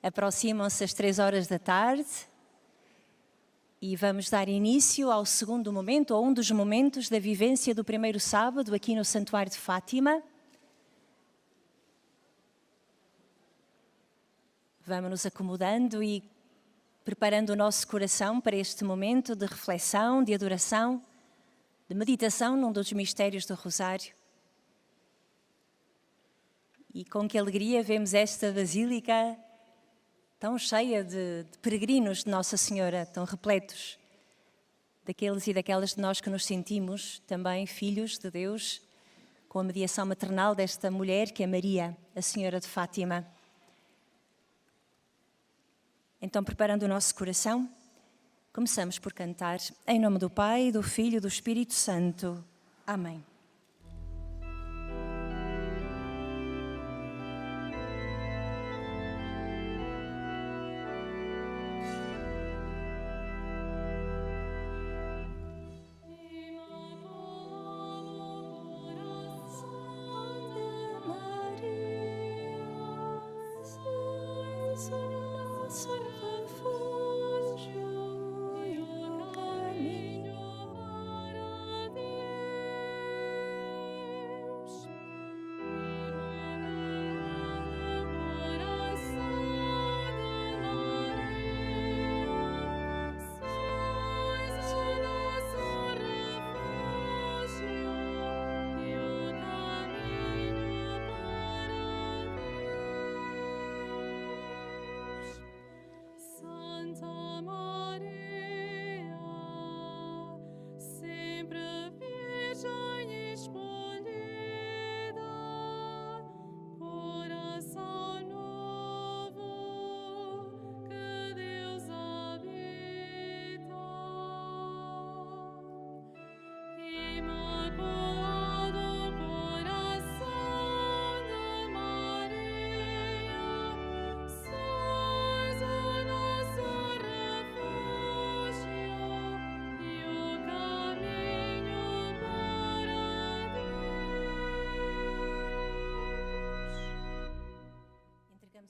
Aproximam-se as 3 horas da tarde e vamos dar início ao segundo momento, ou um dos momentos da vivência do primeiro sábado aqui no Santuário de Fátima. Vamos nos acomodando e preparando o nosso coração para este momento de reflexão, de adoração, de meditação num dos mistérios do Rosário. E com que alegria vemos esta basílica tão cheia de peregrinos de Nossa Senhora, tão repletos daqueles e daquelas de nós que nos sentimos também filhos de Deus, com a mediação maternal desta mulher que é Maria, a Senhora de Fátima. Então, preparando o nosso coração, começamos por cantar em nome do Pai, do Filho e do Espírito Santo. Amém.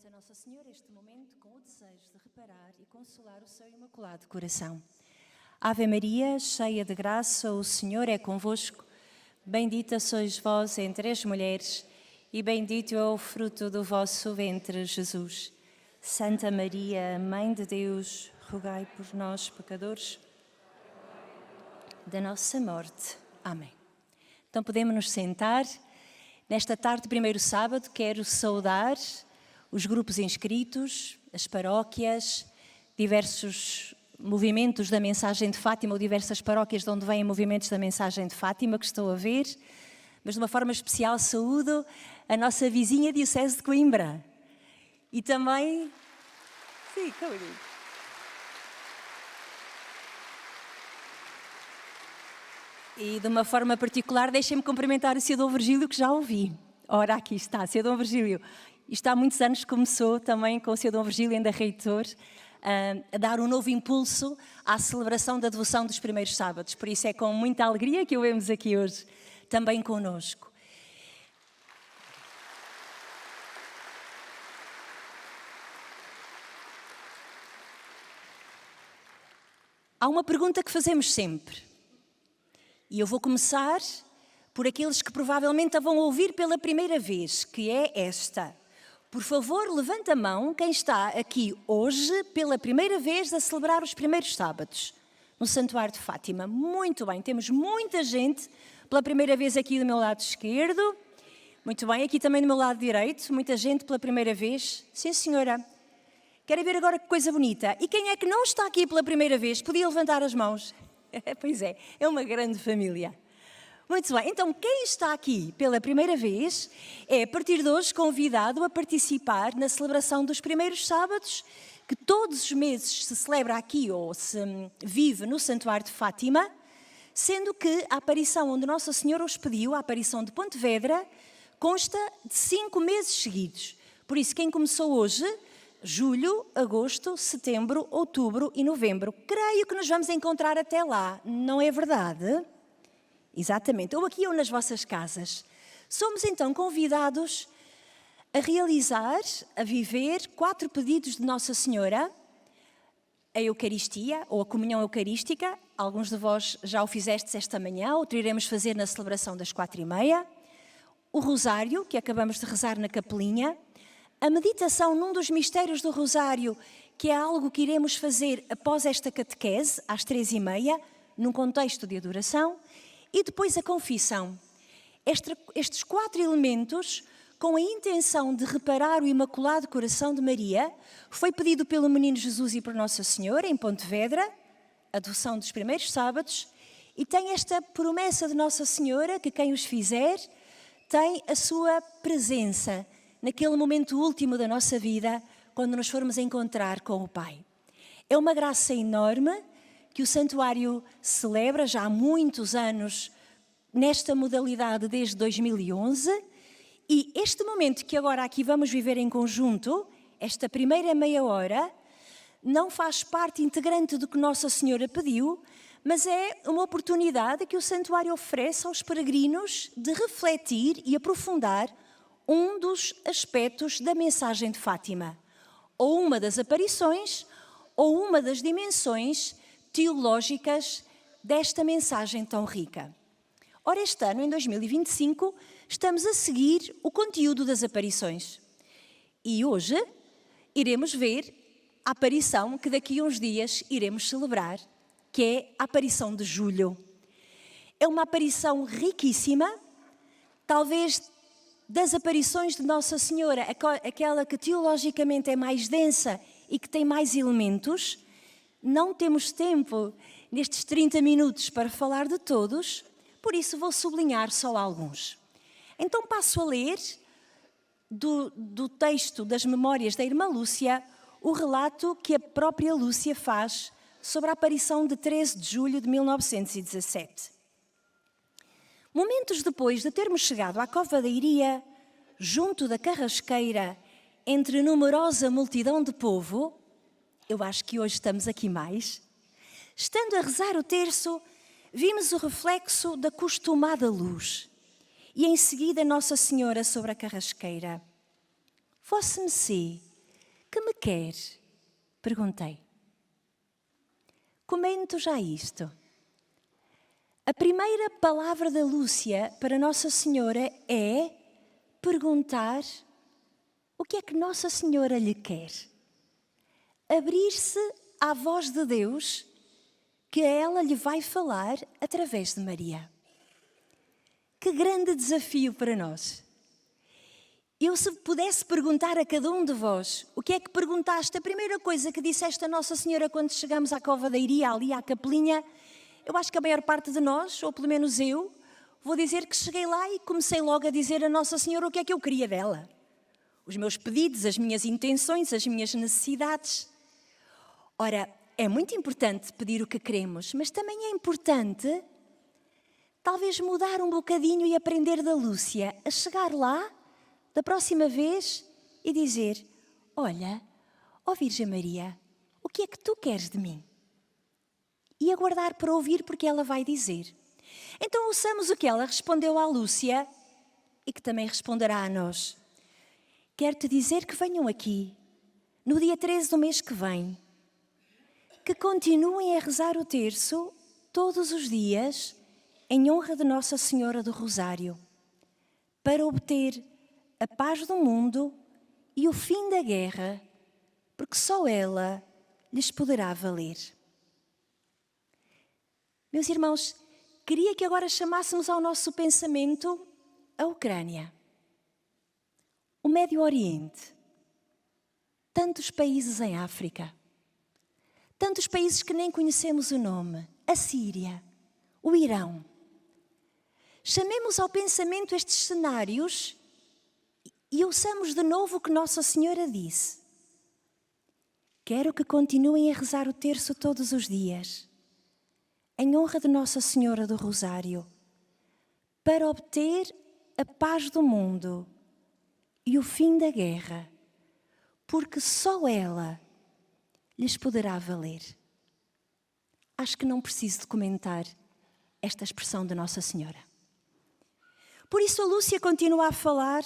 A Nossa Senhora este momento com o desejo de reparar e consolar o seu imaculado coração. Ave Maria, cheia de graça, o Senhor é convosco. Bendita sois vós entre as mulheres e bendito é o fruto do vosso ventre, Jesus. Santa Maria, Mãe de Deus, rogai por nós, pecadores, da nossa morte. Amém. Então podemos nos sentar. Nesta tarde de primeiro sábado quero saudar os grupos inscritos, as paróquias, diversos movimentos da mensagem de Fátima, ou diversas paróquias de onde vêm movimentos da mensagem de Fátima, que estou a ver, mas de uma forma especial saúdo a nossa vizinha Diocese de Coimbra. E também... Sim, como eu digo. E de uma forma particular, deixem-me cumprimentar o Sr. Dom Virgílio, que já ouvi. Ora, aqui está, Sr. Dom Virgílio. Isto há muitos anos começou também com o Sr. Dom Virgílio, ainda reitor, a dar um novo impulso à celebração da devoção dos primeiros sábados. Por isso é com muita alegria que o vemos aqui hoje, também conosco. Há uma pergunta que fazemos sempre. E eu vou começar por aqueles que provavelmente a vão ouvir pela primeira vez, que é esta. Por favor, levante a mão quem está aqui hoje pela primeira vez a celebrar os primeiros sábados no Santuário de Fátima. Muito bem, temos muita gente pela primeira vez aqui do meu lado esquerdo. Muito bem, aqui também do meu lado direito, muita gente pela primeira vez. Sim, senhora. Querem ver agora que coisa bonita? E quem é que não está aqui pela primeira vez? Podia levantar as mãos. Pois é uma grande família. Muito bem, então quem está aqui pela primeira vez é a partir de hoje convidado a participar na celebração dos primeiros sábados, que todos os meses se celebra aqui ou se vive no Santuário de Fátima, sendo que a aparição onde Nossa Senhora os pediu, a aparição de Pontevedra, consta de 5 meses seguidos. Por isso, quem começou hoje, julho, agosto, setembro, outubro e novembro, creio que nos vamos encontrar até lá, não é verdade? Exatamente, ou aqui ou nas vossas casas. Somos então convidados a realizar, a viver 4 pedidos de Nossa Senhora: a Eucaristia, ou a comunhão eucarística. Alguns de vós já o fizestes esta manhã, outro iremos fazer na celebração das 4h30. O Rosário, que acabamos de rezar na capelinha. A meditação num dos mistérios do Rosário, que é algo que iremos fazer após esta catequese, às 3h30, num contexto de adoração. E depois a confissão. Estes 4 elementos, com a intenção de reparar o Imaculado Coração de Maria, foi pedido pelo Menino Jesus e por Nossa Senhora, em Pontevedra, a devoção dos primeiros sábados, e tem esta promessa de Nossa Senhora, que quem os fizer tem a sua presença naquele momento último da nossa vida, quando nos formos encontrar com o Pai. É uma graça enorme que o Santuário celebra já há muitos anos nesta modalidade, desde 2011, e este momento que agora aqui vamos viver em conjunto, esta primeira meia hora, não faz parte integrante do que Nossa Senhora pediu, mas é uma oportunidade que o Santuário oferece aos peregrinos de refletir e aprofundar um dos aspectos da mensagem de Fátima, ou uma das aparições, ou uma das dimensões teológicas desta mensagem tão rica. Ora, este ano, em 2025, estamos a seguir o conteúdo das aparições. E hoje iremos ver a aparição que daqui a uns dias iremos celebrar, que é a aparição de julho. É uma aparição riquíssima, talvez das aparições de Nossa Senhora, aquela que teologicamente é mais densa e que tem mais elementos. Não temos tempo nestes 30 minutos para falar de todos, por isso vou sublinhar só alguns. Então passo a ler do texto das Memórias da Irmã Lúcia o relato que a própria Lúcia faz sobre a aparição de 13 de julho de 1917. Momentos depois de termos chegado à Cova da Iria, junto da carrasqueira, entre numerosa multidão de povo, eu acho que hoje estamos aqui mais, estando a rezar o terço, vimos o reflexo da costumada luz e em seguida Nossa Senhora sobre a carrasqueira. Vossa Messê, que me quer? Perguntei. Comento já isto. A primeira palavra da Lúcia para Nossa Senhora é perguntar o que é que Nossa Senhora lhe quer. Abrir-se à voz de Deus que a ela lhe vai falar através de Maria. Que grande desafio para nós! Eu, se pudesse perguntar a cada um de vós o que é que perguntaste, a primeira coisa que disseste a Nossa Senhora quando chegamos à Cova da Iria, ali à capelinha, eu acho que a maior parte de nós, ou pelo menos eu, vou dizer que cheguei lá e comecei logo a dizer a Nossa Senhora o que é que eu queria dela. Os meus pedidos, as minhas intenções, as minhas necessidades. Ora, é muito importante pedir o que queremos, mas também é importante talvez mudar um bocadinho e aprender da Lúcia a chegar lá da próxima vez e dizer: olha, ó Virgem Maria, o que é que tu queres de mim? E aguardar para ouvir, porque ela vai dizer. Então ouçamos o que ela respondeu à Lúcia e que também responderá a nós. Quero-te dizer que venham aqui, no dia 13 do mês que vem, que continuem a rezar o terço todos os dias em honra de Nossa Senhora do Rosário, para obter a paz do mundo e o fim da guerra, porque só ela lhes poderá valer. Meus irmãos, queria que agora chamássemos ao nosso pensamento a Ucrânia, o Médio Oriente, tantos países em África, tantos países que nem conhecemos o nome, a Síria, o Irão. Chamemos ao pensamento estes cenários e ouçamos de novo o que Nossa Senhora disse. Quero que continuem a rezar o terço todos os dias, em honra de Nossa Senhora do Rosário, para obter a paz do mundo e o fim da guerra, porque só ela lhes poderá valer. Acho que não preciso de comentar esta expressão de Nossa Senhora. Por isso a Lúcia continua a falar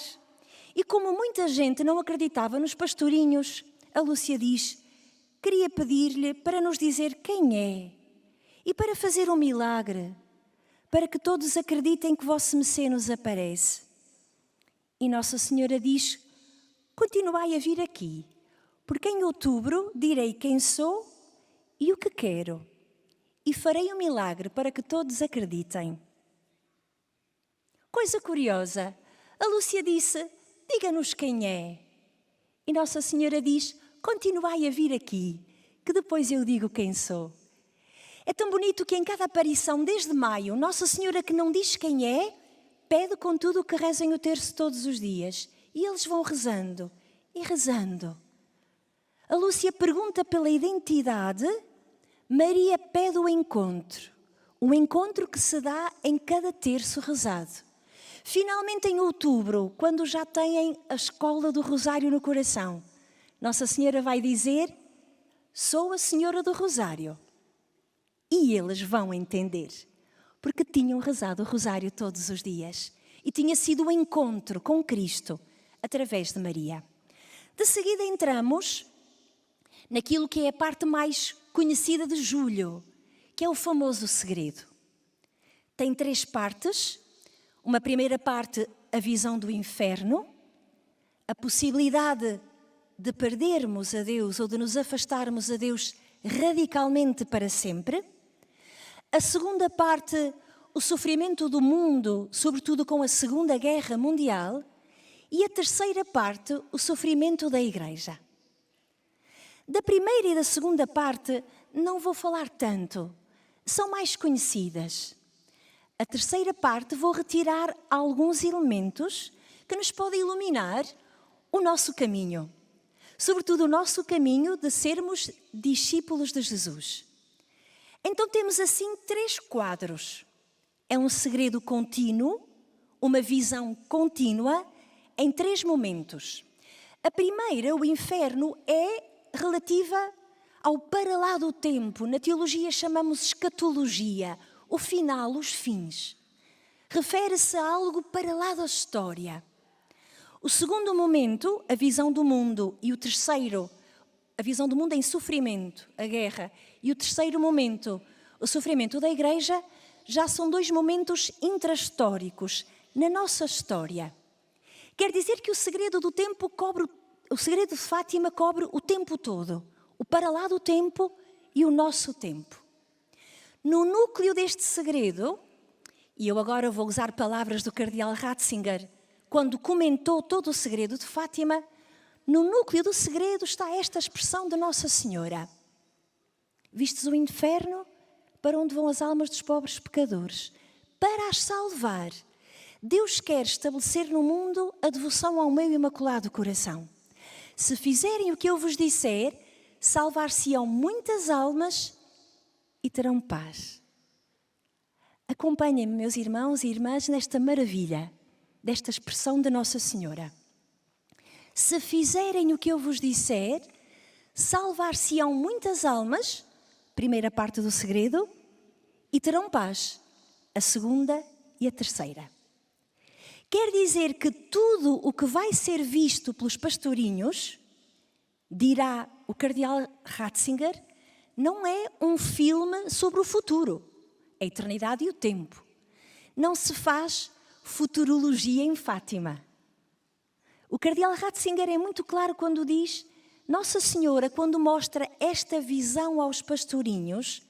E como muita gente não acreditava nos pastorinhos, a Lúcia diz: queria pedir-lhe para nos dizer quem é e para fazer um milagre, para que todos acreditem que vosso Messê nos aparece. E Nossa Senhora diz: continuai a vir aqui, porque em outubro direi quem sou e o que quero, e farei um milagre para que todos acreditem. Coisa curiosa, a Lúcia disse: diga-nos quem é. E Nossa Senhora diz: continuai a vir aqui, que depois eu digo quem sou. É tão bonito que em cada aparição, desde maio, Nossa Senhora, que não diz quem é, pede contudo que rezem o terço todos os dias. E eles vão rezando e rezando. A Lúcia pergunta pela identidade, Maria pede o encontro que se dá em cada terço rezado. Finalmente, em outubro, quando já têm a escola do Rosário no coração, Nossa Senhora vai dizer: sou a Senhora do Rosário. E eles vão entender, porque tinham rezado o Rosário todos os dias e tinha sido o encontro com Cristo através de Maria. De seguida entramos naquilo que é a parte mais conhecida de julho, que é o famoso segredo. Tem 3 partes. Uma primeira parte, a visão do inferno, a possibilidade de perdermos a Deus ou de nos afastarmos a Deus radicalmente para sempre. A segunda parte, o sofrimento do mundo, sobretudo com a Segunda Guerra Mundial. E a terceira parte, o sofrimento da Igreja. Da primeira e da segunda parte não vou falar tanto, são mais conhecidas. A terceira parte vou retirar alguns elementos que nos podem iluminar o nosso caminho, sobretudo o nosso caminho de sermos discípulos de Jesus. Então temos assim 3 quadros. É um segredo contínuo, uma visão contínua em 3 momentos. A primeira, o inferno, é relativa ao para lá do tempo. Na teologia chamamos escatologia, o final, os fins. Refere-se a algo para lá da história. O segundo momento, a visão do mundo, e o terceiro, a visão do mundo em sofrimento, a guerra, e o terceiro momento, o sofrimento da Igreja, já são 2 momentos intrahistóricos na nossa história. Quer dizer que o segredo do tempo o segredo de Fátima cobre o tempo todo, o para lá do tempo e o nosso tempo. No núcleo deste segredo, e eu agora vou usar palavras do cardeal Ratzinger, quando comentou todo o segredo de Fátima, no núcleo do segredo está esta expressão de Nossa Senhora: vistes o inferno, para onde vão as almas dos pobres pecadores, para as salvar. Deus quer estabelecer no mundo a devoção ao meu imaculado coração. Se fizerem o que eu vos disser, salvar-se-ão muitas almas e terão paz. Acompanhem-me, meus irmãos e irmãs, nesta maravilha, desta expressão de Nossa Senhora. Se fizerem o que eu vos disser, salvar-se-ão muitas almas, primeira parte do segredo, e terão paz, a segunda e a terceira. Quer dizer que tudo o que vai ser visto pelos pastorinhos, dirá o cardeal Ratzinger, não é um filme sobre o futuro, a eternidade e o tempo. Não se faz futurologia em Fátima. O cardeal Ratzinger é muito claro quando diz: Nossa Senhora, quando mostra esta visão aos pastorinhos,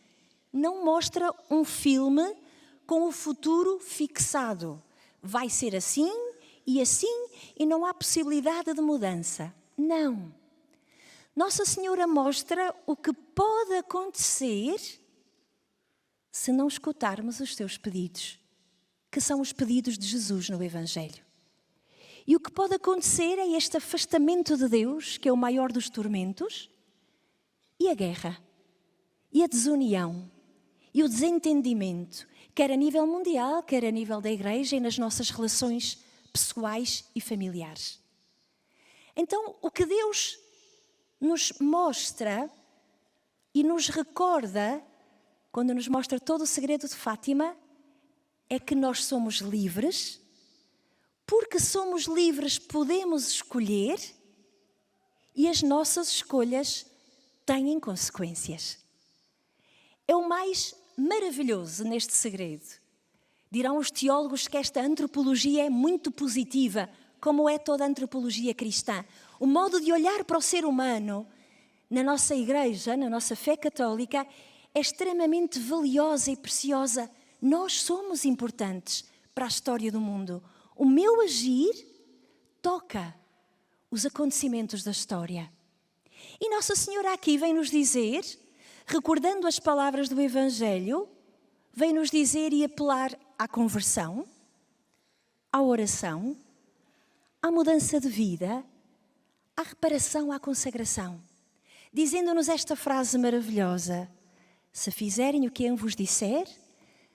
não mostra um filme com o futuro fixado. Vai ser assim e não há possibilidade de mudança. Não. Nossa Senhora mostra o que pode acontecer se não escutarmos os seus pedidos, que são os pedidos de Jesus no Evangelho. E o que pode acontecer é este afastamento de Deus, que é o maior dos tormentos, e a guerra, e a desunião, e o desentendimento, quer a nível mundial, quer a nível da Igreja e nas nossas relações pessoais e familiares. Então, o que Deus nos mostra e nos recorda, quando nos mostra todo o segredo de Fátima, é que nós somos livres, porque somos livres, podemos escolher e as nossas escolhas têm consequências. É o mais maravilhoso neste segredo. Dirão os teólogos que esta antropologia é muito positiva, como é toda a antropologia cristã. O modo de olhar para o ser humano na nossa igreja, na nossa fé católica, é extremamente valiosa e preciosa. Nós somos importantes para a história do mundo. O meu agir toca os acontecimentos da história. E Nossa Senhora aqui vem nos dizer, recordando as palavras do Evangelho, vem nos dizer e apelar à conversão, à oração, à mudança de vida, à reparação, à consagração. Dizendo-nos esta frase maravilhosa: se fizerem o que eu vos disser,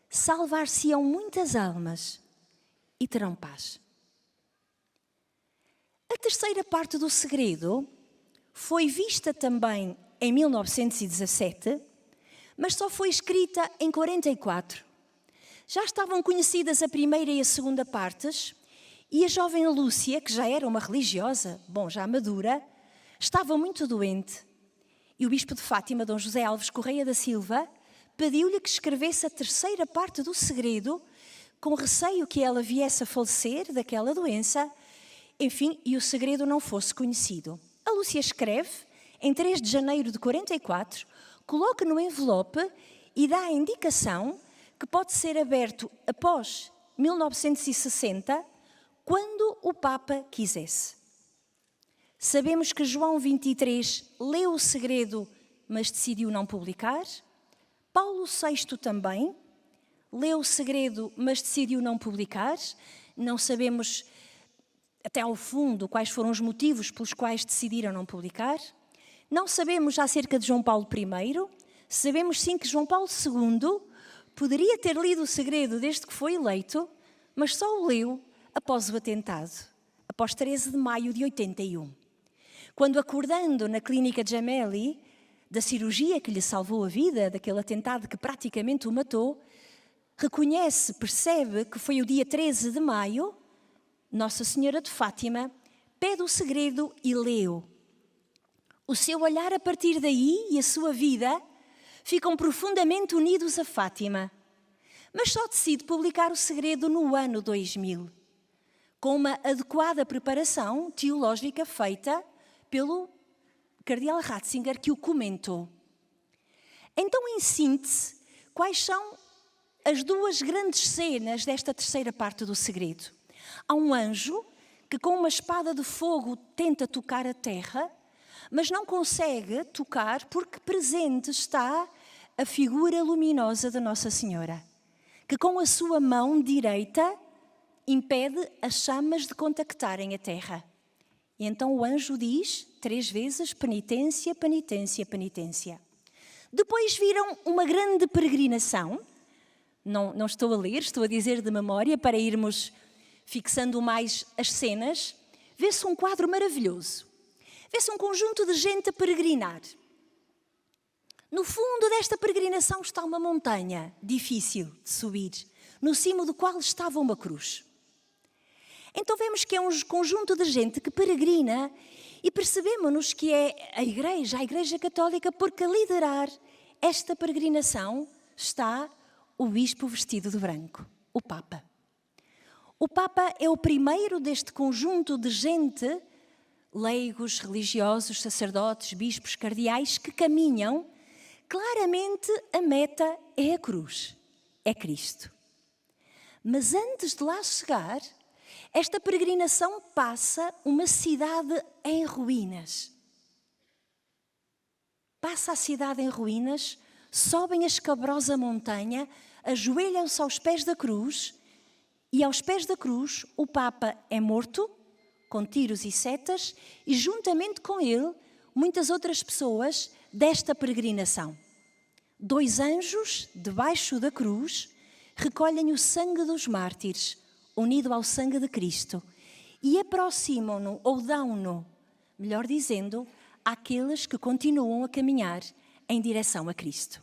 salvar-se-ão muitas almas e terão paz. A terceira parte do segredo foi vista também em 1917, mas só foi escrita em 44. Já estavam conhecidas a primeira e a segunda partes, e a jovem Lúcia, que já era uma religiosa, já madura, estava muito doente. E o bispo de Fátima, Dom José Alves Correia da Silva, pediu-lhe que escrevesse a terceira parte do segredo, com receio que ela viesse a falecer daquela doença, enfim, e o segredo não fosse conhecido. A Lúcia escreve, em 3 de janeiro de 44, coloca no envelope e dá a indicação que pode ser aberto após 1960, quando o Papa quisesse. Sabemos que João 23 leu o segredo, mas decidiu não publicar. Paulo VI também leu o segredo, mas decidiu não publicar. Não sabemos até ao fundo quais foram os motivos pelos quais decidiram não publicar. Não sabemos acerca de João Paulo I. Sabemos sim que João Paulo II poderia ter lido o segredo desde que foi eleito, mas só o leu após o atentado, após 13 de maio de 81. Quando, acordando na clínica Gemelli, da cirurgia que lhe salvou a vida, daquele atentado que praticamente o matou, reconhece, percebe que foi o dia 13 de maio, Nossa Senhora de Fátima pede o segredo e leu. O seu olhar a partir daí e a sua vida ficam profundamente unidos a Fátima, mas só decide publicar o segredo no ano 2000, com uma adequada preparação teológica feita pelo cardeal Ratzinger, que o comentou. Então, em síntese, quais são as duas grandes cenas desta terceira parte do segredo? Há um anjo que com uma espada de fogo tenta tocar a terra, mas não consegue tocar porque presente está a figura luminosa de Nossa Senhora, que com a sua mão direita impede as chamas de contactarem a terra. E então o anjo diz 3 vezes: penitência, penitência, penitência. Depois viram uma grande peregrinação. Não estou a ler, estou a dizer de memória para irmos fixando mais as cenas. Vê-se um quadro maravilhoso. Vê-se um conjunto de gente a peregrinar. No fundo desta peregrinação está uma montanha difícil de subir, no cimo do qual estava uma cruz. Então vemos que é um conjunto de gente que peregrina e percebemos-nos que é a Igreja Católica, porque a liderar esta peregrinação está o bispo vestido de branco, o Papa. O Papa é o primeiro deste conjunto de gente, leigos, religiosos, sacerdotes, bispos, cardeais, que caminham. Claramente a meta é a cruz, é Cristo. Mas antes de lá chegar, esta peregrinação passa uma cidade em ruínas. Passa a cidade em ruínas, sobem a escabrosa montanha, ajoelham-se aos pés da cruz e aos pés da cruz o Papa é morto, com tiros e setas, e juntamente com ele muitas outras pessoas desta peregrinação. 2 anjos debaixo da cruz recolhem o sangue dos mártires, unido ao sangue de Cristo, e aproximam-no ou dão-no, melhor dizendo, àqueles que continuam a caminhar em direção a Cristo.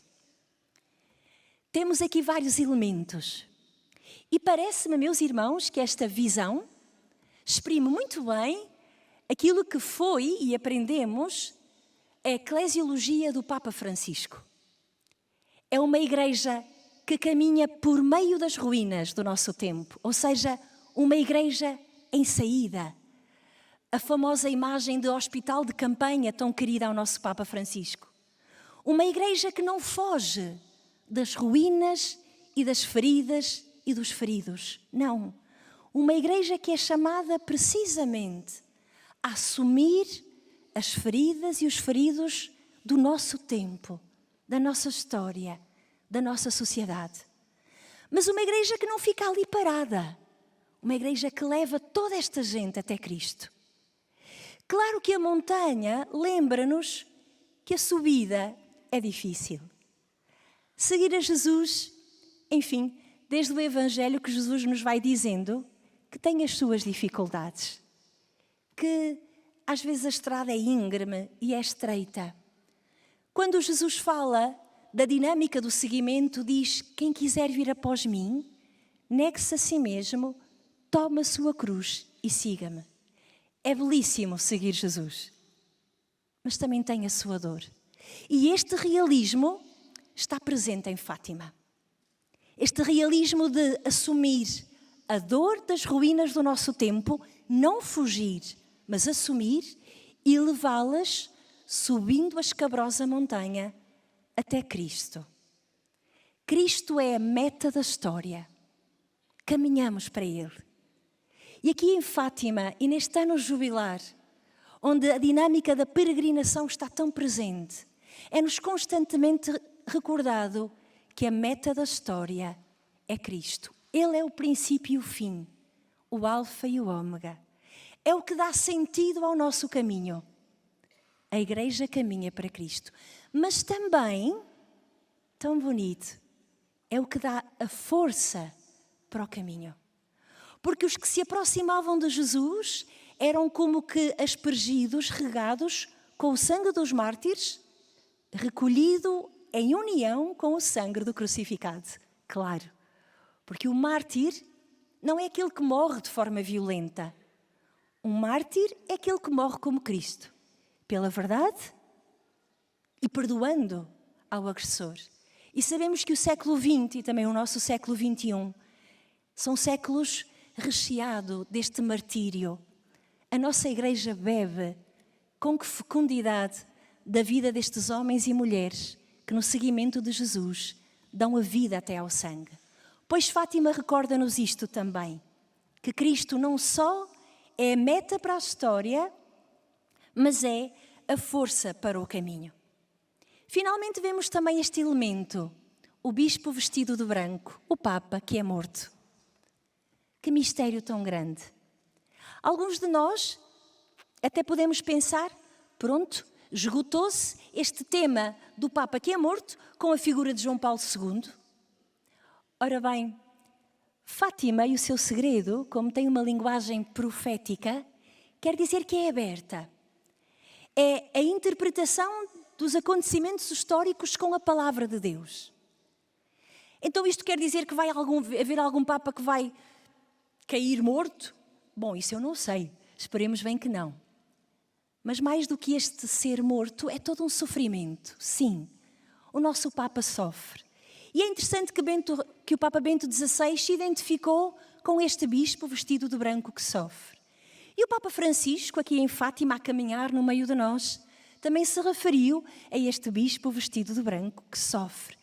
Temos aqui vários elementos e parece-me, meus irmãos, que esta visão exprime muito bem aquilo que foi e aprendemos a eclesiologia do Papa Francisco. É uma igreja que caminha por meio das ruínas do nosso tempo, ou seja, uma igreja em saída. A famosa imagem de hospital de campanha tão querida ao nosso Papa Francisco. Uma igreja que não foge das ruínas e das feridas e dos feridos. Não. Uma igreja que é chamada precisamente a assumir as feridas e os feridos do nosso tempo, da nossa história, da nossa sociedade. Mas uma igreja que não fica ali parada. Uma igreja que leva toda esta gente até Cristo. Claro que a montanha lembra-nos que a subida é difícil. Seguir a Jesus, enfim, desde o Evangelho que Jesus nos vai dizendo que tem as suas dificuldades, que às vezes a estrada é íngreme e é estreita. Quando Jesus fala da dinâmica do seguimento, diz: quem quiser vir após mim, negue-se a si mesmo, tome a sua cruz e siga-me. É belíssimo seguir Jesus, mas também tem a sua dor. E este realismo está presente em Fátima. Este realismo de assumir a dor das ruínas do nosso tempo, não fugir, mas assumir e levá-las subindo a escabrosa montanha até Cristo. Cristo é a meta da história. Caminhamos para Ele. E aqui em Fátima, e neste ano jubilar, onde a dinâmica da peregrinação está tão presente, é-nos constantemente recordado que a meta da história é Cristo. Ele é o princípio e o fim, o alfa e o ômega. É o que dá sentido ao nosso caminho. A igreja caminha para Cristo. Mas também, tão bonito, é o que dá a força para o caminho. Porque os que se aproximavam de Jesus eram como que aspergidos, regados com o sangue dos mártires, recolhido em união com o sangue do crucificado. Claro, porque o mártir não é aquele que morre de forma violenta. Um mártir é aquele que morre como Cristo, pela verdade e perdoando ao agressor. E sabemos que o século XX e também o nosso século XXI são séculos recheados deste martírio. A nossa igreja bebe com que fecundidade da vida destes homens e mulheres que no seguimento de Jesus dão a vida até ao sangue. Pois Fátima recorda-nos isto também, que Cristo não só é a meta para a história, mas é a força para o caminho. Finalmente vemos também este elemento, o bispo vestido de branco, o Papa que é morto. Que mistério tão grande. Alguns de nós até podemos pensar, pronto, esgotou-se este tema do Papa que é morto com a figura de João Paulo II. Ora bem, Fátima e o seu segredo, como tem uma linguagem profética, quer dizer que é aberta. É a interpretação dos acontecimentos históricos com a palavra de Deus. Então isto quer dizer que vai haver algum Papa que vai cair morto? Bom, isso eu não sei. Esperemos bem que não. Mas mais do que este ser morto, é todo um sofrimento. Sim, o nosso Papa sofre. E é interessante que o Papa Bento XVI se identificou com este bispo vestido de branco que sofre. E o Papa Francisco, aqui em Fátima, a caminhar no meio de nós, também se referiu a este bispo vestido de branco que sofre.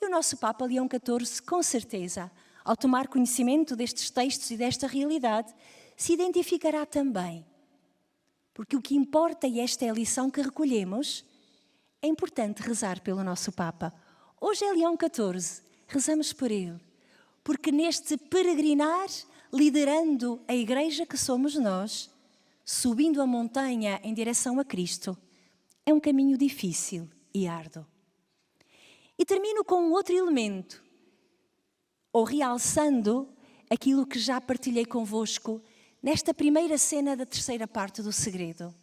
E o nosso Papa Leão XIV, com certeza, ao tomar conhecimento destes textos e desta realidade, se identificará também. Porque o que importa, e esta é a lição que recolhemos, é importante rezar pelo nosso Papa. Hoje é Leão XIV, rezamos por ele. Porque neste peregrinar, liderando a igreja que somos nós, subindo a montanha em direção a Cristo, é um caminho difícil e árduo. E termino com um outro elemento, ou realçando aquilo que já partilhei convosco nesta primeira cena da terceira parte do segredo.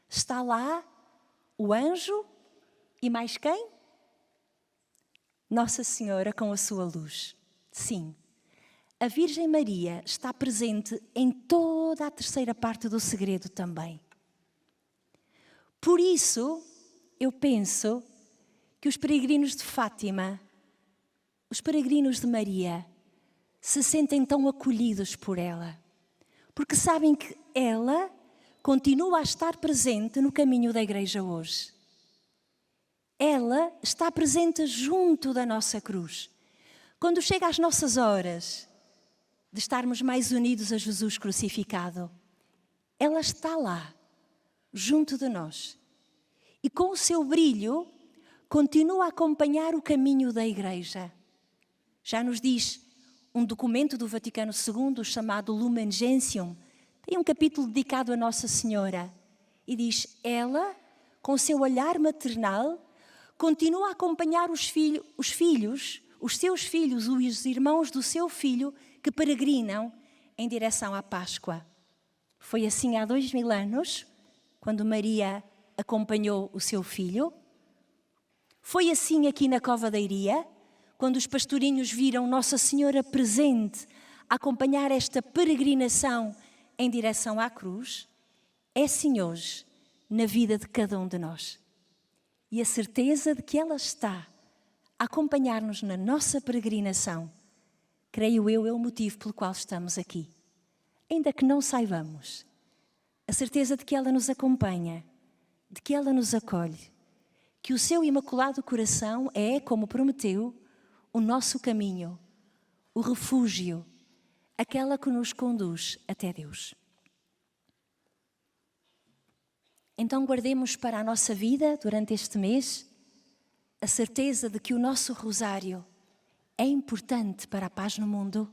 Está lá o anjo e mais quem? Nossa Senhora com a sua luz. Sim, a Virgem Maria está presente em toda a terceira parte do segredo também. Por isso, eu penso que os peregrinos de Fátima, os peregrinos de Maria, se sentem tão acolhidos por ela, porque sabem que ela continua a estar presente no caminho da Igreja hoje. Ela está presente junto da nossa cruz. Quando chega às nossas horas de estarmos mais unidos a Jesus crucificado, ela está lá, junto de nós. E com o seu brilho, continua a acompanhar o caminho da Igreja. Já nos diz um documento do Vaticano II chamado Lumen Gentium, tem um capítulo dedicado a Nossa Senhora, e diz: ela, com o seu olhar maternal, continua a acompanhar os seus filhos, os irmãos do seu filho, que peregrinam em direção à Páscoa. Foi assim há 2000 anos, quando Maria acompanhou o seu filho. Foi assim aqui na Cova da Iria, quando os pastorinhos viram Nossa Senhora presente a acompanhar esta peregrinação em direção à cruz. É assim hoje, na vida de cada um de nós. E a certeza de que ela está a acompanhar-nos na nossa peregrinação, creio eu, é o motivo pelo qual estamos aqui. Ainda que não saibamos, a certeza de que ela nos acompanha, de que ela nos acolhe, que o seu imaculado coração é, como prometeu, o nosso caminho, o refúgio, aquela que nos conduz até Deus. Então guardemos para a nossa vida, durante este mês, a certeza de que o nosso rosário é importante para a paz no mundo,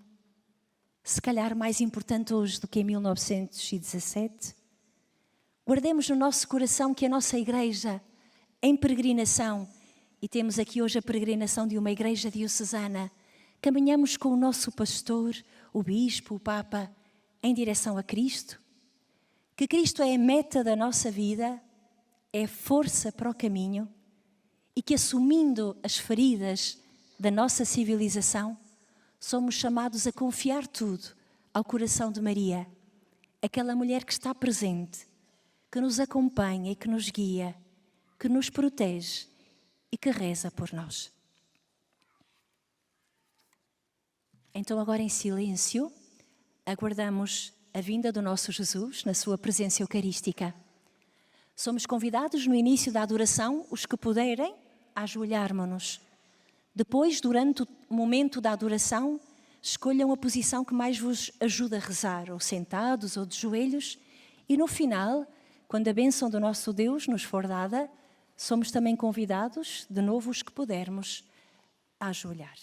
se calhar mais importante hoje do que em 1917. Guardemos no nosso coração que a nossa Igreja, em peregrinação, e temos aqui hoje a peregrinação de uma Igreja diocesana, caminhamos com o nosso pastor, o Bispo, o Papa, em direção a Cristo, que Cristo é a meta da nossa vida, é a força para o caminho, e que, assumindo as feridas da nossa civilização, somos chamados a confiar tudo ao coração de Maria, aquela mulher que está presente, que nos acompanha e que nos guia, que nos protege e que reza por nós. Então agora em silêncio, aguardamos a vinda do nosso Jesus na sua presença eucarística. Somos convidados no início da adoração, os que puderem, a ajoelharmos-nos. Depois, durante o momento da adoração, escolham a posição que mais vos ajuda a rezar, ou sentados ou de joelhos, e no final, quando a bênção do nosso Deus nos for dada, somos também convidados, de novo os que pudermos, a ajoelhar.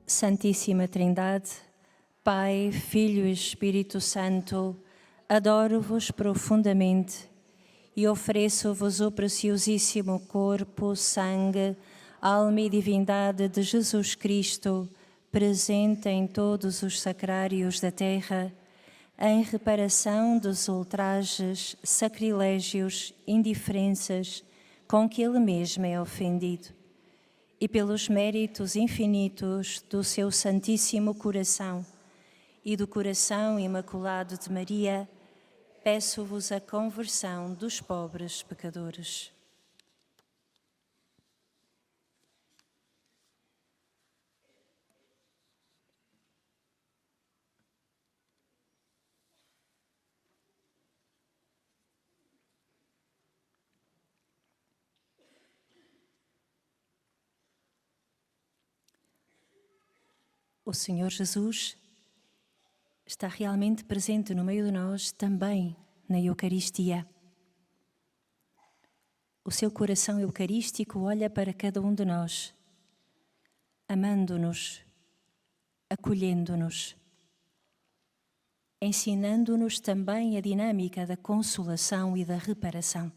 Santíssima Trindade, Pai, Filho e Espírito Santo, adoro-vos profundamente e ofereço-vos o preciosíssimo corpo, sangue, alma e divindade de Jesus Cristo, presente em todos os sacrários da terra, em reparação dos ultrajes, sacrilégios, indiferenças com que Ele mesmo é ofendido, e pelos méritos infinitos do seu Santíssimo Coração e do Coração Imaculado de Maria, peço-vos a conversão dos pobres pecadores. O Senhor Jesus está realmente presente no meio de nós também na Eucaristia. O seu coração eucarístico olha para cada um de nós, amando-nos, acolhendo-nos, ensinando-nos também a dinâmica da consolação e da reparação.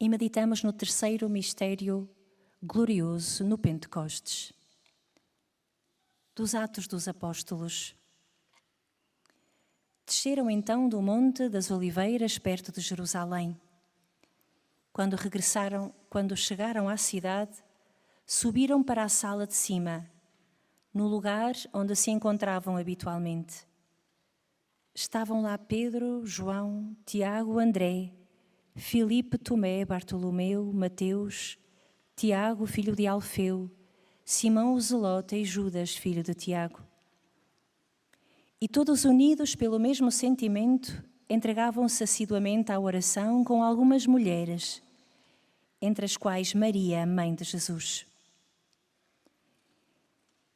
E meditamos no terceiro mistério glorioso no Pentecostes, dos Atos dos Apóstolos. Desceram então do Monte das Oliveiras, perto de Jerusalém. Quando chegaram à cidade, subiram para a sala de cima, no lugar onde se encontravam habitualmente. Estavam lá Pedro, João, Tiago, André, Filipe, Tomé, Bartolomeu, Mateus, Tiago, filho de Alfeu, Simão o Zelota e Judas, filho de Tiago. E todos unidos pelo mesmo sentimento, entregavam-se assiduamente à oração com algumas mulheres, entre as quais Maria, mãe de Jesus.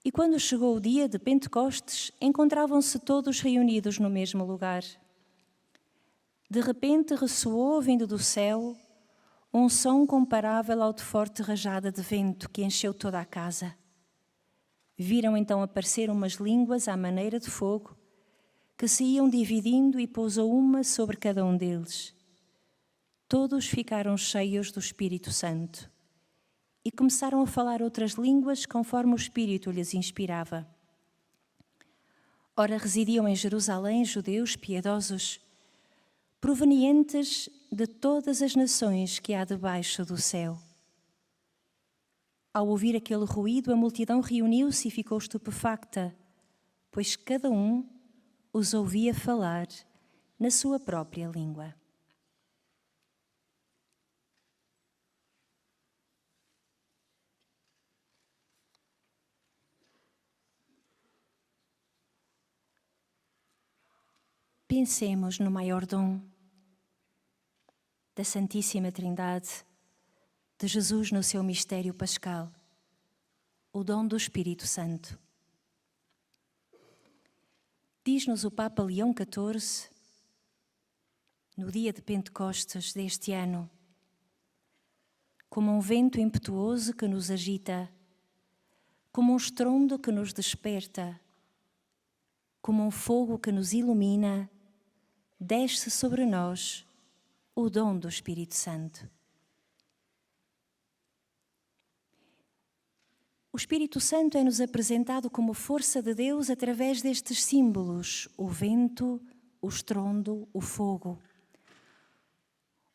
E quando chegou o dia de Pentecostes, encontravam-se todos reunidos no mesmo lugar. De repente ressoou, vindo do céu, um som comparável ao de forte rajada de vento que encheu toda a casa. Viram então aparecer umas línguas à maneira de fogo, que se iam dividindo e pousou uma sobre cada um deles. Todos ficaram cheios do Espírito Santo e começaram a falar outras línguas conforme o Espírito lhes inspirava. Ora, residiam em Jerusalém judeus piedosos, provenientes de todas as nações que há debaixo do céu. Ao ouvir aquele ruído, a multidão reuniu-se e ficou estupefacta, pois cada um os ouvia falar na sua própria língua. Pensemos no maior dom da Santíssima Trindade, de Jesus no seu mistério pascal, o dom do Espírito Santo. Diz-nos o Papa Leão XIV, no dia de Pentecostes deste ano, como um vento impetuoso que nos agita, como um estrondo que nos desperta, como um fogo que nos ilumina, desce sobre nós o dom do Espírito Santo. O Espírito Santo é-nos apresentado como força de Deus através destes símbolos: o vento, o estrondo, o fogo.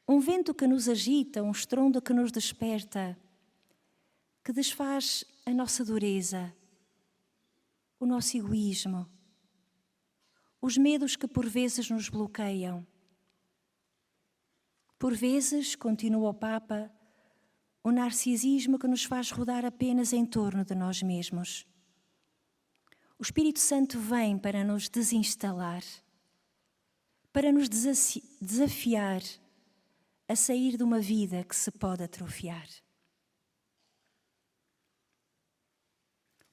Um vento que nos agita, um estrondo que nos desperta, que desfaz a nossa dureza, o nosso egoísmo, os medos que por vezes nos bloqueiam. Por vezes, continua o Papa, o narcisismo que nos faz rodar apenas em torno de nós mesmos. O Espírito Santo vem para nos desinstalar, para nos desafiar a sair de uma vida que se pode atrofiar.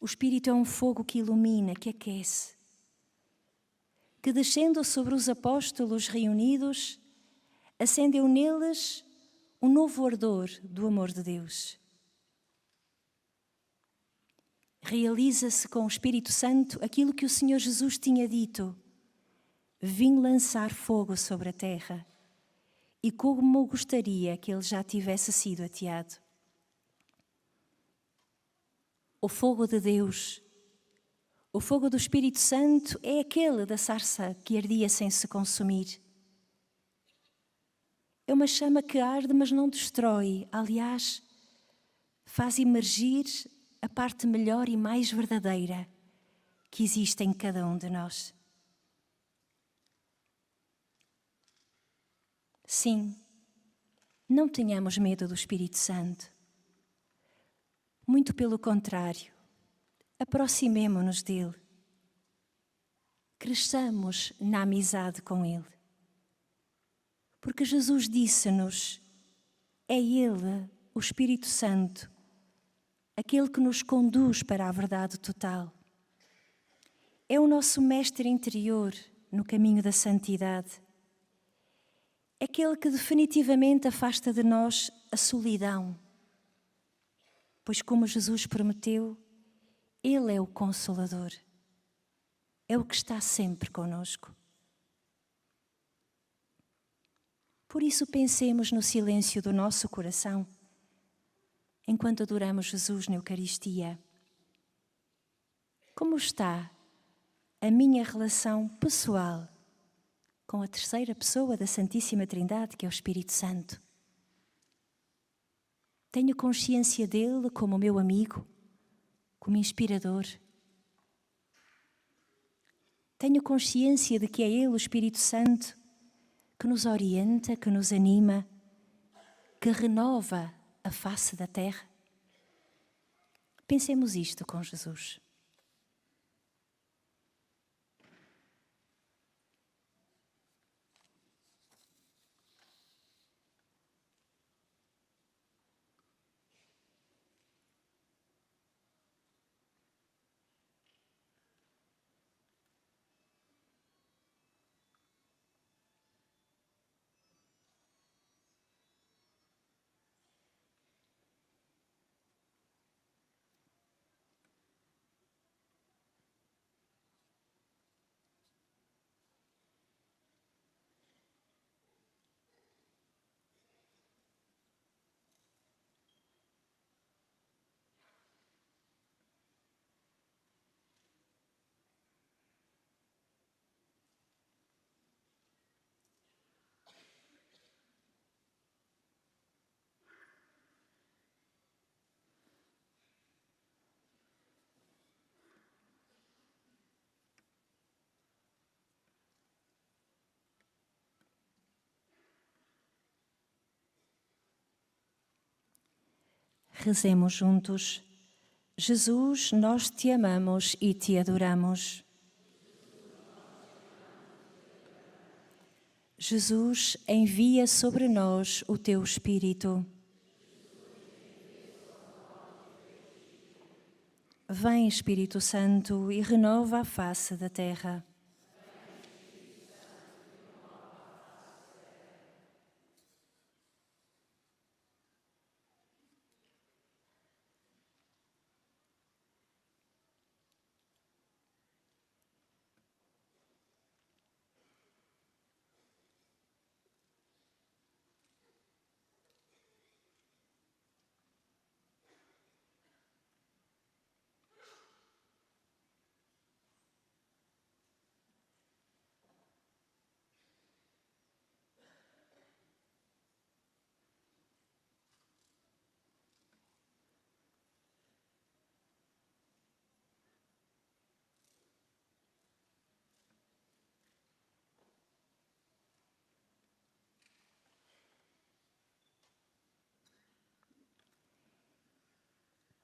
O Espírito é um fogo que ilumina, que aquece, que descendo sobre os apóstolos reunidos, acendeu neles um novo ardor do amor de Deus. realiza-se com o Espírito Santo aquilo que o Senhor Jesus tinha dito: vim lançar fogo sobre a terra, e como gostaria que ele já tivesse sido ateado. O fogo de Deus, o fogo do Espírito Santo é aquele da sarça que ardia sem se consumir. É uma chama que arde, mas não destrói. Aliás, faz emergir a parte melhor e mais verdadeira que existe em cada um de nós. Sim, não tenhamos medo do Espírito Santo. Muito pelo contrário, aproximemo-nos dele. Cresçamos na amizade com ele. Porque Jesus disse-nos: é ele, o Espírito Santo, aquele que nos conduz para a verdade total. É o nosso mestre interior no caminho da santidade. É aquele que definitivamente afasta de nós a solidão. Pois, como Jesus prometeu, ele é o Consolador. É o que está sempre conosco. Por isso, pensemos no silêncio do nosso coração, enquanto adoramos Jesus na Eucaristia. Como está a minha relação pessoal com a terceira pessoa da Santíssima Trindade, que é o Espírito Santo? Tenho consciência dele como meu amigo, como inspirador. Tenho consciência de que é ele, o Espírito Santo, que nos orienta, que nos anima, que renova a face da terra. Pensemos isto com Jesus. Rezemos juntos. Jesus, nós te amamos e te adoramos. Jesus, envia sobre nós o teu Espírito. Vem, Espírito Santo, e renova a face da terra.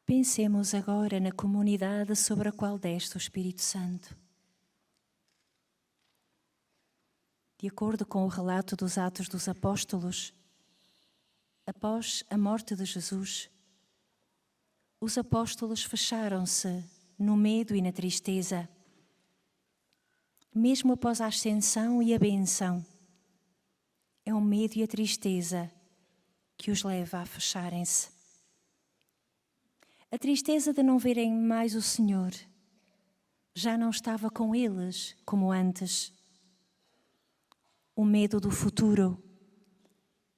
Pensemos agora na comunidade sobre a qual desce o Espírito Santo. De acordo com o relato dos Atos dos Apóstolos, após a morte de Jesus, os apóstolos fecharam-se no medo e na tristeza. Mesmo após a ascensão e a benção, é o medo e a tristeza que os leva a fecharem-se. A tristeza de não verem mais o Senhor já não estava com eles como antes. O medo do futuro.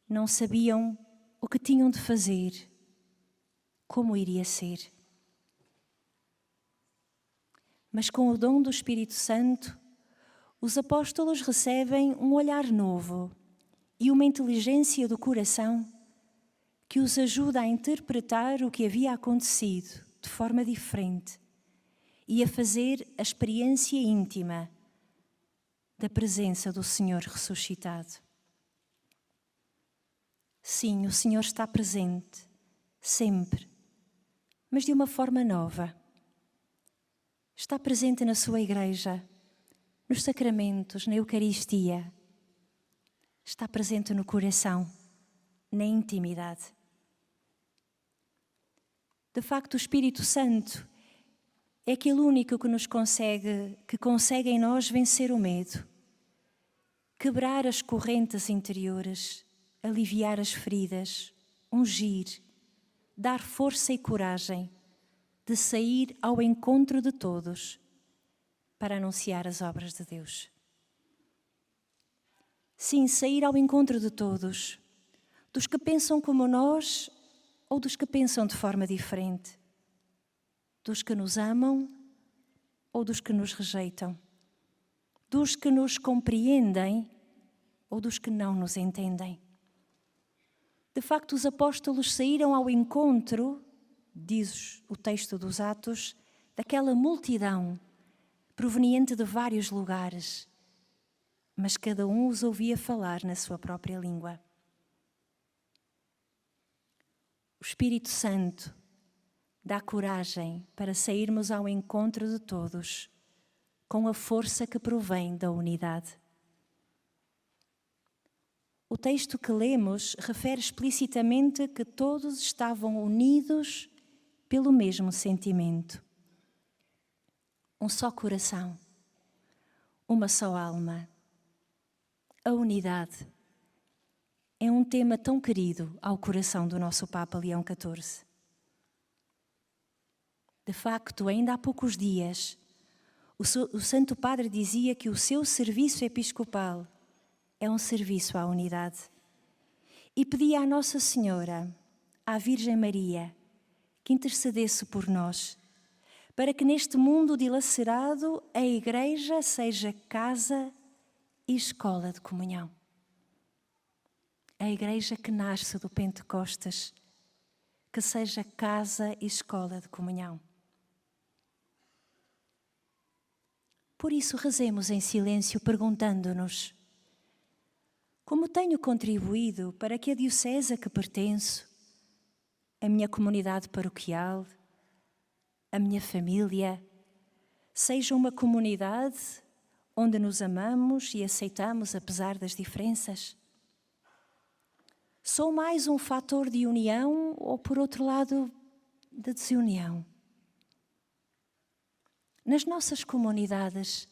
Não sabiam o que tinham de fazer, como iria ser. Mas com o dom do Espírito Santo, os apóstolos recebem um olhar novo e uma inteligência do coração que os ajuda a interpretar o que havia acontecido de forma diferente e a fazer a experiência íntima da presença do Senhor ressuscitado. Sim, o Senhor está presente, sempre, mas de uma forma nova. Está presente na sua igreja, nos sacramentos, na Eucaristia. Está presente no coração, na intimidade. De facto, o Espírito Santo é aquele único que consegue em nós vencer o medo, quebrar as correntes interiores, aliviar as feridas, ungir, dar força e coragem de sair ao encontro de todos para anunciar as obras de Deus. Sim, sair ao encontro de todos, dos que pensam como nós ou dos que pensam de forma diferente, dos que nos amam ou dos que nos rejeitam, dos que nos compreendem ou dos que não nos entendem. De facto, os apóstolos saíram ao encontro, diz o texto dos Atos, daquela multidão proveniente de vários lugares, mas cada um os ouvia falar na sua própria língua. O Espírito Santo dá coragem para sairmos ao encontro de todos, com a força que provém da unidade. O texto que lemos refere explicitamente que todos estavam unidos pelo mesmo sentimento. Um só coração, uma só alma. A unidade é um tema tão querido ao coração do nosso Papa Leão XIV. De facto, ainda há poucos dias, o Santo Padre dizia que o seu serviço episcopal é um serviço à unidade. E pedia à Nossa Senhora, à Virgem Maria, que intercedesse por nós, para que neste mundo dilacerado a Igreja seja casa e escola de comunhão. A Igreja que nasce do Pentecostes, que seja casa e escola de comunhão. Por isso rezemos em silêncio perguntando-nos: como tenho contribuído para que a diocese a que pertenço, a minha comunidade paroquial, a minha família, seja uma comunidade onde nos amamos e aceitamos apesar das diferenças? Sou mais um fator de união ou, por outro lado, de desunião? Nas nossas comunidades,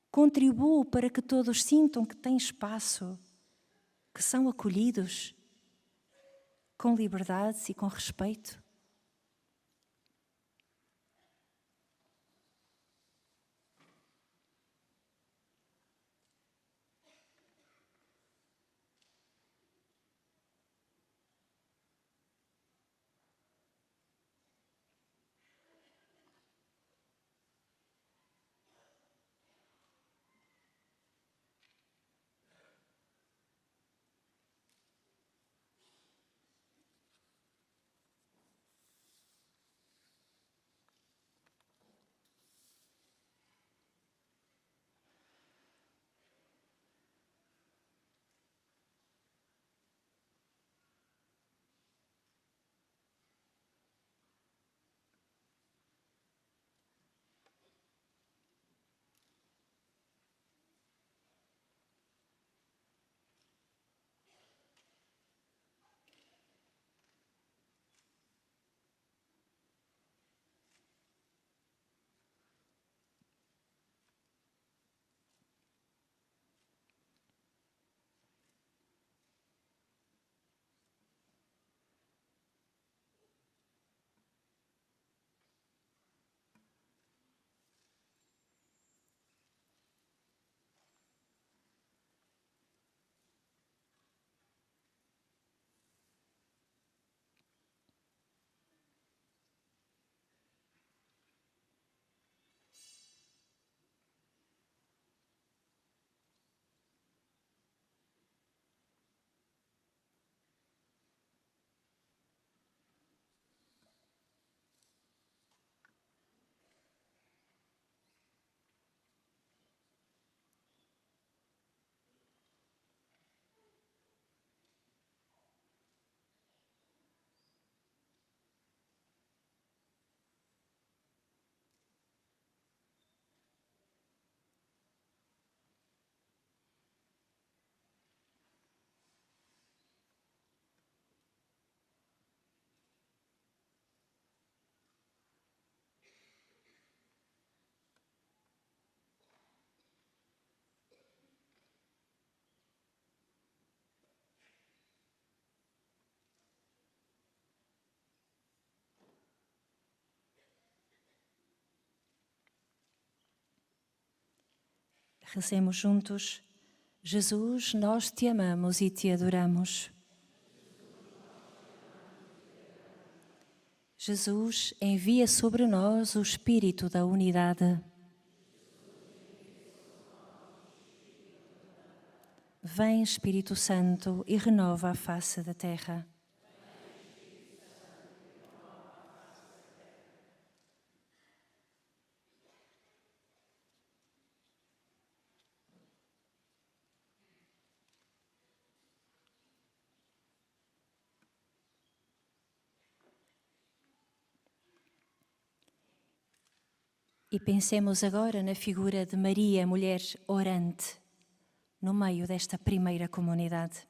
contribuo para que todos sintam que têm espaço, que são acolhidos, com liberdade e com respeito. Recemos juntos. Jesus, nós te amamos e te adoramos. Jesus, envia sobre nós o Espírito da unidade. Vem, Espírito Santo, e renova a face da terra. E pensemos agora na figura de Maria, mulher orante, no meio desta primeira comunidade.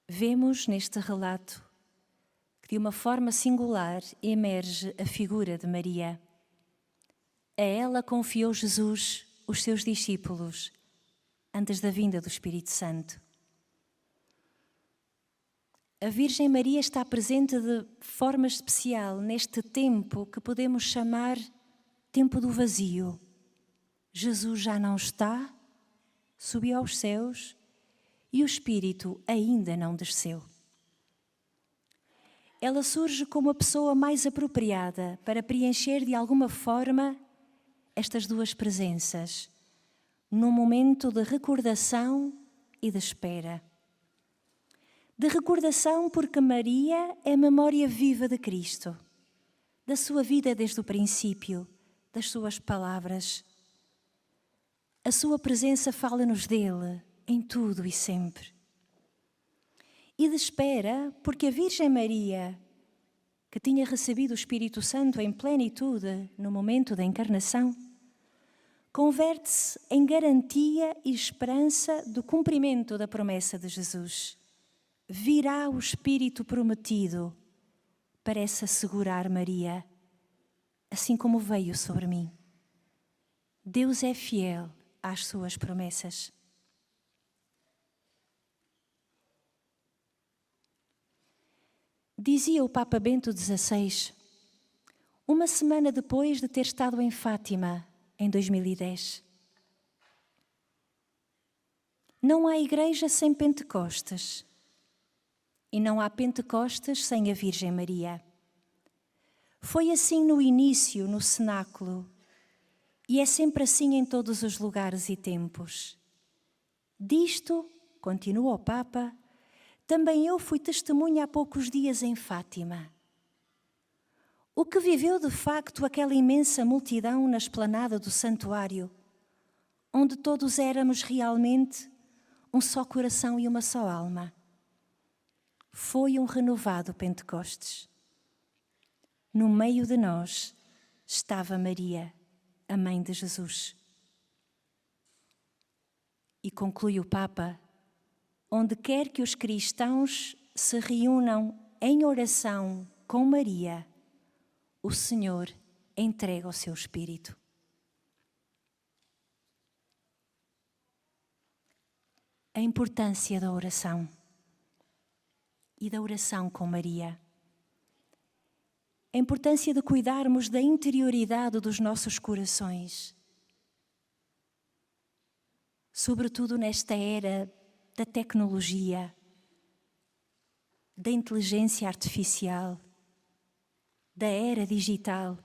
Vemos neste relato que de uma forma singular emerge a figura de Maria. A ela confiou Jesus os seus discípulos antes da vinda do Espírito Santo. A Virgem Maria está presente de forma especial neste tempo que podemos chamar tempo do vazio. Jesus já não está, subiu aos céus e o Espírito ainda não desceu. Ela surge como a pessoa mais apropriada para preencher de alguma forma estas duas presenças, num momento de recordação e de espera. De recordação porque Maria é a memória viva de Cristo, da sua vida desde o princípio, das suas palavras. A sua presença fala-nos dele em tudo e sempre. E de espera porque a Virgem Maria, que tinha recebido o Espírito Santo em plenitude no momento da encarnação, converte-se em garantia e esperança do cumprimento da promessa de Jesus. Virá o Espírito prometido, parece assegurar Maria, assim como veio sobre mim. Deus é fiel às suas promessas. Dizia o Papa Bento XVI, uma semana depois de ter estado em Fátima, em 2010. Não há igreja sem Pentecostes. E não há Pentecostes sem a Virgem Maria. Foi assim no início, no cenáculo, e é sempre assim em todos os lugares e tempos. Disto, continua o Papa, também eu fui testemunha há poucos dias em Fátima. O que viveu de facto aquela imensa multidão na esplanada do santuário, onde todos éramos realmente um só coração e uma só alma. Foi um renovado Pentecostes. No meio de nós estava Maria, a mãe de Jesus. E conclui o Papa, onde quer que os cristãos se reúnam em oração com Maria, o Senhor entrega o seu Espírito. A importância da oração. E da oração com Maria. A importância de cuidarmos da interioridade dos nossos corações. Sobretudo nesta era da tecnologia, da inteligência artificial, da era digital.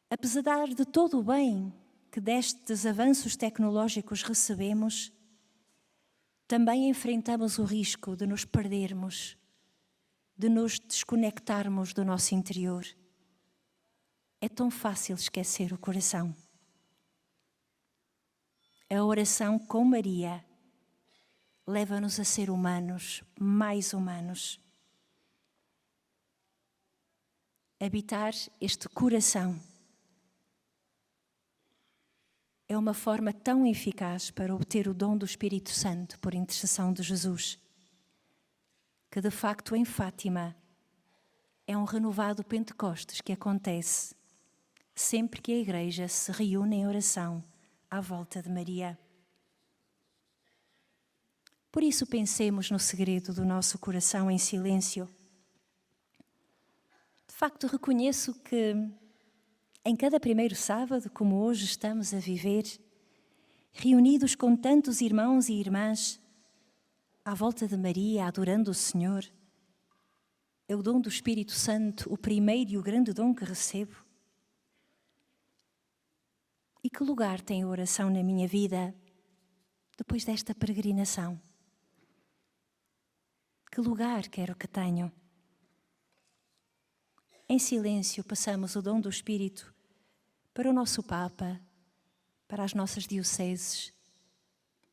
Apesar de todo o bem que destes avanços tecnológicos recebemos, também enfrentamos o risco de nos perdermos, de nos desconectarmos do nosso interior. É tão fácil esquecer o coração. A oração com Maria leva-nos a ser humanos, mais humanos. Habitar este coração é uma forma tão eficaz para obter o dom do Espírito Santo por intercessão de Jesus, que de facto em Fátima é um renovado Pentecostes que acontece sempre que a Igreja se reúne em oração à volta de Maria. Por isso pensemos no segredo do nosso coração em silêncio. De facto, reconheço que Em cada primeiro sábado, como hoje estamos a viver, reunidos com tantos irmãos e irmãs, à volta de Maria, adorando o Senhor, é o dom do Espírito Santo, o primeiro e o grande dom que recebo. E que lugar tem a oração na minha vida depois desta peregrinação? Que lugar quero que tenham? Em silêncio, passamos o dom do Espírito para o nosso Papa, para as nossas dioceses,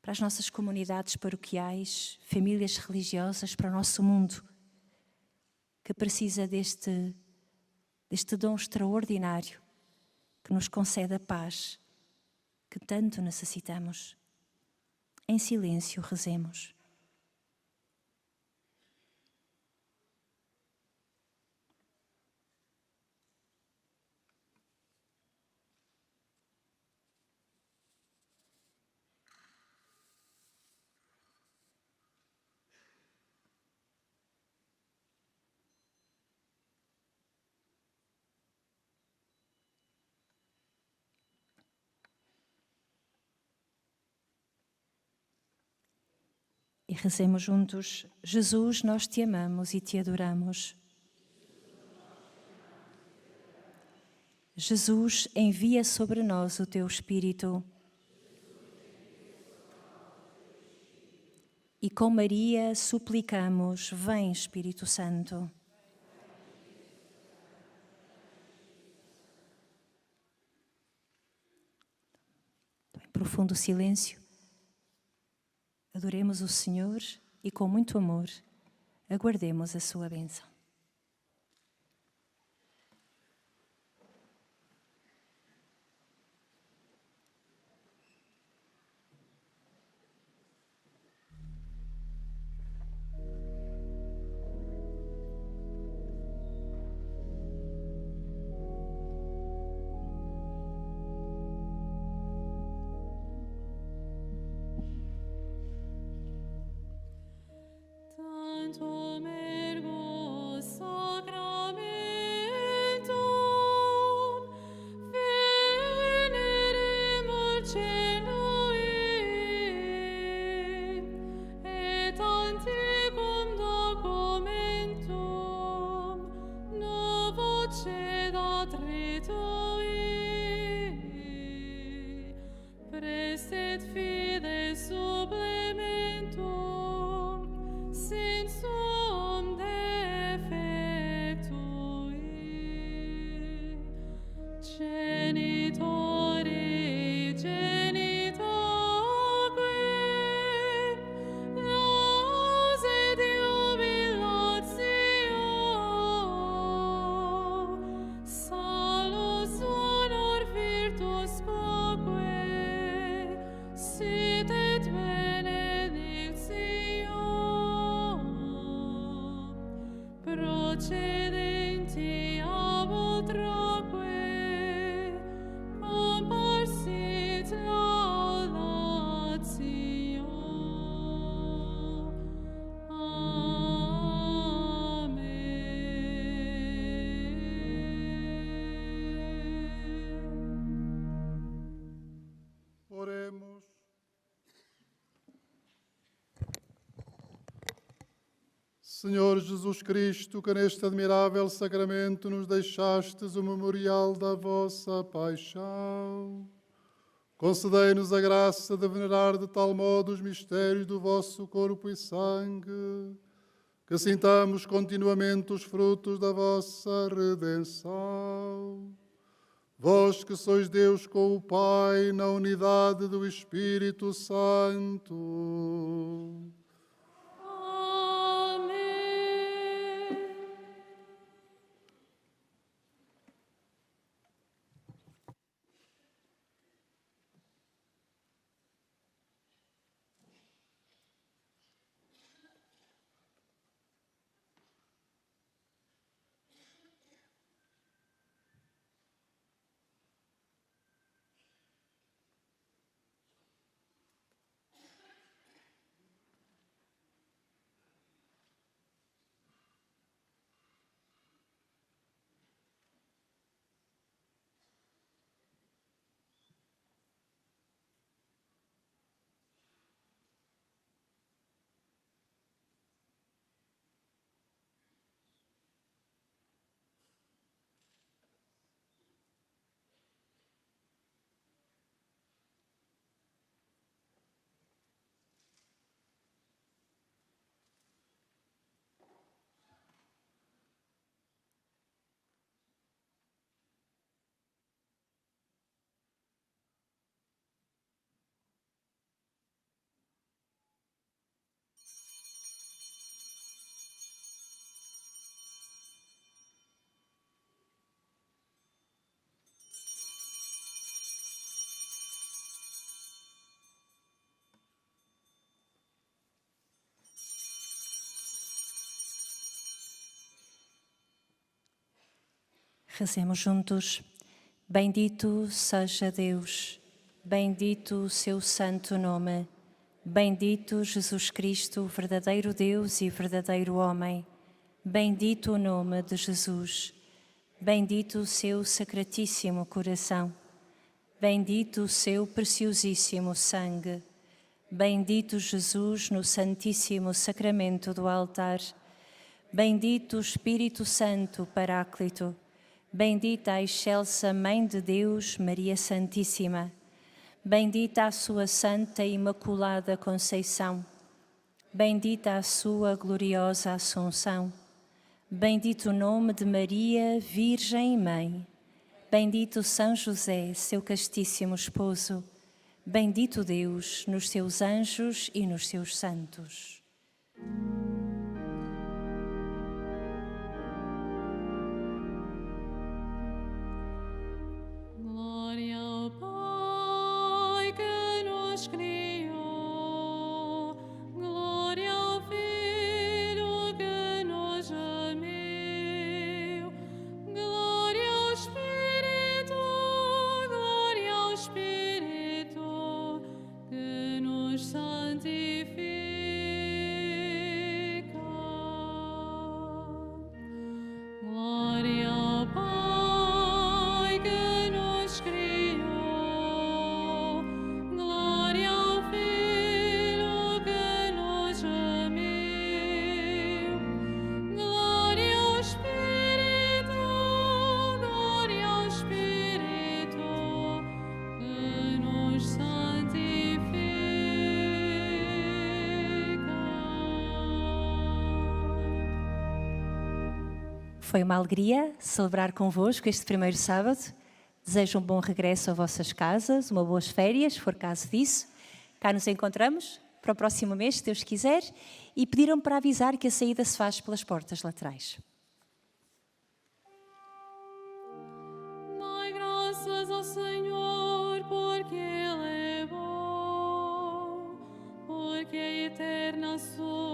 para as nossas comunidades paroquiais, famílias religiosas, para o nosso mundo, que precisa deste dom extraordinário que nos concede a paz que tanto necessitamos. Em silêncio, rezemos. E rezemos juntos: Jesus, nós te amamos e te adoramos. Jesus, envia sobre nós o teu Espírito. E com Maria suplicamos: vem, Espírito Santo. Em profundo silêncio, adoremos o Senhor e, com muito amor, aguardemos a sua bênção. Tantum ergo sacramentum veneremur celui et antiquum documentum novo cedat ritui prestet fide supplementum sensum defectui genitori genitaque lauset jubilatio salus honor virtus quoque sit et benedictio procedenti ab utraque comparsit laudatio. Amen. Oremos. Senhor Jesus Cristo, que neste admirável sacramento nos deixastes o memorial da vossa paixão, concedei-nos a graça de venerar de tal modo os mistérios do vosso corpo e sangue, que sintamos continuamente os frutos da vossa redenção. Vós que sois Deus com o Pai, na unidade do Espírito Santo. Amen. Rezemos juntos. Bendito seja Deus, bendito o seu santo nome, bendito Jesus Cristo, verdadeiro Deus e verdadeiro homem, bendito o nome de Jesus, bendito o seu sacratíssimo coração, bendito o seu preciosíssimo sangue, bendito Jesus no santíssimo sacramento do altar, bendito o Espírito Santo Paráclito, bendita a excelsa Mãe de Deus, Maria Santíssima, bendita a sua Santa e Imaculada Conceição, bendita a sua gloriosa Assunção, bendito o nome de Maria, Virgem e Mãe, bendito São José, seu castíssimo esposo, bendito Deus nos seus anjos e nos seus santos. Glória ao Pai que nos criou, glória ao Filho que nos amou, glória ao Espírito que nos santifica. Glória ao Pai que nos criou, glória ao Filho que nos amou, glória ao Espírito que nos santifica. Foi uma alegria celebrar convosco este primeiro sábado. Desejo um bom regresso a vossas casas, uma boas férias, se for caso disso. Cá nos encontramos para o próximo mês, se Deus quiser, e pediram para avisar que a saída se faz pelas portas laterais. Dai graças ao Senhor, porque Ele é bom, porque é eterna a sua